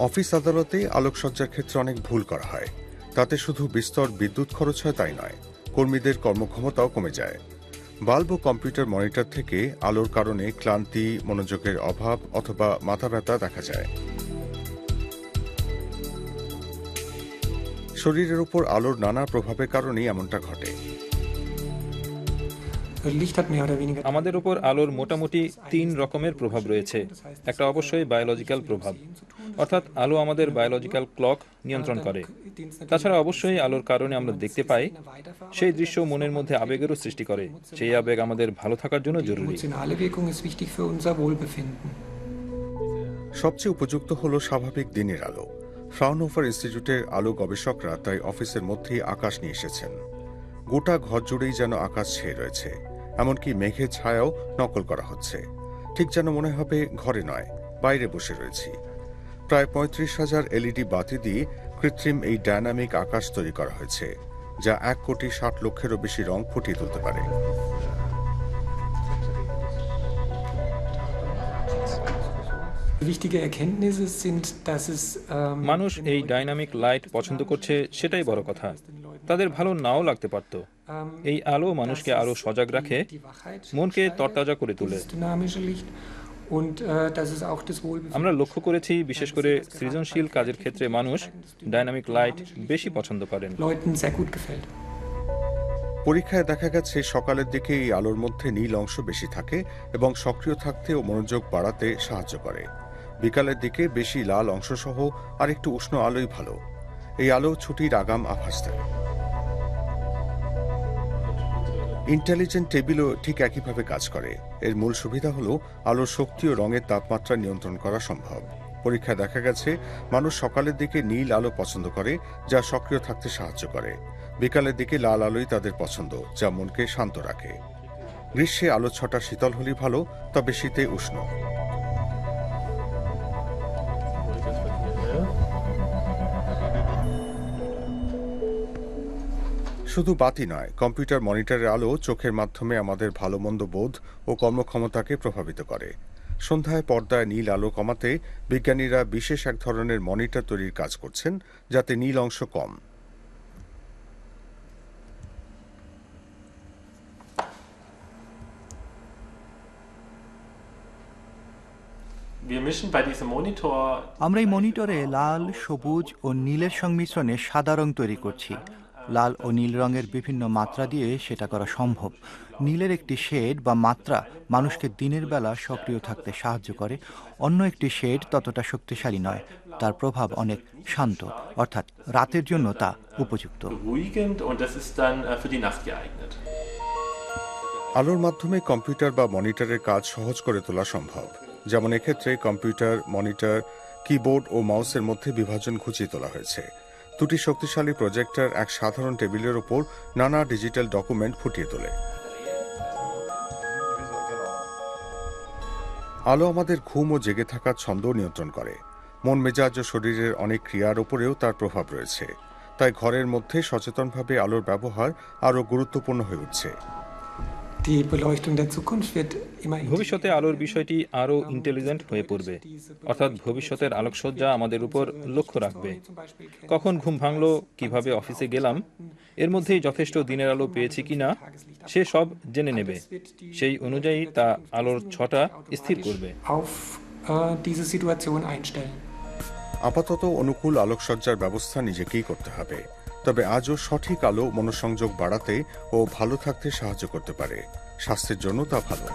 Office আদালতে আলোকসজ্জার ক্ষেত্রে অনেক ভুল করা হয়। তাতে শুধু বিস্তর বিদ্যুৎ খরচ হয় তাই নয়, কর্মীদের কর্মক্ষমতাও কমে যায়। বাল্ব ও কম্পিউটার মনিটর থেকে আলোর কারণে ক্লান্তি, মনোযোগের অভাব অথবা মাথা ব্যথা দেখা যায়। শরীরের উপর আলোর নানা প্রভাবের কারণেই এমনটা ঘটে। আমাদের উপর আলোর মোটামুটি 3 রকমের প্রভাব রয়েছে। একটা অবশ্যই বায়োলজিক্যাল প্রভাব, অর্থাৎ আলো আমাদের বায়োলজিক্যাল ক্লক নিয়ন্ত্রণ করে। তাছাড়া অবশ্যই আলোর কারণে আমরা দেখতে পাই, সেই দৃশ্য মনের মধ্যে আবেগেরও সৃষ্টি করে। সেই আবেগ আমাদের ভালো থাকার জন্য জরুরি। সবচেয়ে উপযুক্ত হল স্বাভাবিক দিনের আলো। ফ্রাউনহোফার ইনস্টিটিউটের আলো গবেষকরা তাই অফিসের মধ্যেই আকাশ নিয়ে এসেছেন। গোটা ঘর জুড়েই যেন আকাশ ছেয়ে রয়েছে, এমনকি মেঘের ছায়াও নকল করা হচ্ছে। ঠিক যেন মনে হবে ঘরে নয়, বাইরে বসে রয়েছি। প্রায় ৩৫,০০০ এলইডি বাতি দিয়ে কৃত্রিম এই ডায়নামিক আকাশ তৈরি করা হয়েছে, যা ১,৬০,০০,০০০-এরও বেশি রং ফুটিয়ে তুলতে পারে। মানুষ এই ডাইনামিক লাইট পছন্দ করছে, সেটাই বড় কথা। তাদের ভালো নাও লাগতে পারত। এই আলো মানুষকে আরো সজাগ রাখে, মনকে তরতাজা করে তোলে। আমরা লক্ষ্য করেছি, বিশেষ করে সৃজনশীল কাজের ক্ষেত্রে মানুষ ডাইনামিক লাইট বেশি পছন্দ করেন। পরীক্ষায় দেখা গেছে সকালের দিকে এই আলোর মধ্যে নীল অংশ বেশি থাকে এবং সক্রিয় থাকতে ও মনোযোগ বাড়াতে সাহায্য করে। বিকালের দিকে বেশি লাল অংশসহ আর একটু উষ্ণ আলোই ভালো। এই আলো ছুটির আগাম আভাস দেয়। ইন্টেলিজেন্ট টেবিলও ঠিক একইভাবে কাজ করে। এর মূল সুবিধা হল আলোর শক্তি ও রঙের তাপমাত্রা নিয়ন্ত্রণ করা সম্ভব। পরীক্ষায় দেখা গেছে মানুষ সকালের দিকে নীল আলো পছন্দ করে, যা সক্রিয় থাকতে সাহায্য করে। বিকালের দিকে লাল আলোই তাদের পছন্দ, যা মনকে শান্ত রাখে। গ্রীষ্মে আলো ছটা শীতল হলেই ভালো, তবে শীতে উষ্ণ। শুধু বাতি নয়, কম্পিউটার মনিটরের আলো চোখের মাধ্যমে আমাদের ভালো মন্দ বোধ ও কর্মক্ষমতাকে প্রভাবিত করে। সন্ধ্যায় পর্দায় নীল আলো কমাতে বিজ্ঞানীরা বিশেষ এক ধরনের মনিটর তৈরির কাজ করছেন, যাতে নীল অংশ কম। আমরা এই মনিটরে লাল, সবুজ ও নীলের সংমিশ্রণে সাদা রং তৈরি করছি। লাল ও নীল রঙের বিভিন্ন মাত্রা দিয়ে সেটা করা সম্ভব। নীলের একটি শেড বা মাত্রা মানুষকে দিনের বেলা সক্রিয় থাকতে সাহায্য করে, অন্য একটি শেড ততটা শক্তিশালী নয়। তার প্রভাব অনেক শান্ত, অর্থাৎ রাতের জন্য তা উপযুক্ত। আলোর মাধ্যমে কম্পিউটার বা মনিটরের কাজ সহজ করে তোলা সম্ভব। যেমন এক্ষেত্রে কম্পিউটার, মনিটর, কিবোর্ড ও মাউসের মধ্যে বিভাজন ঘুচিয়ে তোলা হয়েছে। দুটি শক্তিশালী প্রজেক্টর এক সাধারণ টেবিলের ওপর নানা ডিজিটাল ডকুমেন্ট ফুটিয়ে তোলে। আলো আমাদের ঘুম ও জেগে থাকার ছন্দ নিয়ন্ত্রণ করে। মন মেজাজ ও শরীরের অনেক ক্রিয়ার ওপরেও তার প্রভাব রয়েছে। তাই ঘরের মধ্যে সচেতনভাবে আলোর ব্যবহার আরও গুরুত্বপূর্ণ হয়ে উঠছে। ভবিষ্যতে আলোর বিষয়টি আরও ইন্টেলিজেন্ট হয়ে পড়বে, অর্থাৎ ভবিষ্যতের আলোকসজ্জা আমাদের উপর লক্ষ্য রাখবে। কখন ঘুম ভাঙলো, কিভাবে অফিসে গেলাম, এর মধ্যেই যথেষ্ট দিনের আলো পেয়েছি কিনা সে সব জেনে নেবে। সেই অনুযায়ী তা আলোর ছটা স্থির করবে। আপাতত অনুকূল আলোকসজ্জার ব্যবস্থা নিজেকেই করতে হবে। তবে আজও সঠিক আলো মনোসংযোগ বাড়াতে ও ভালো থাকতে সাহায্য করতে পারে। স্বাস্থ্যের জন্য তা ভালো।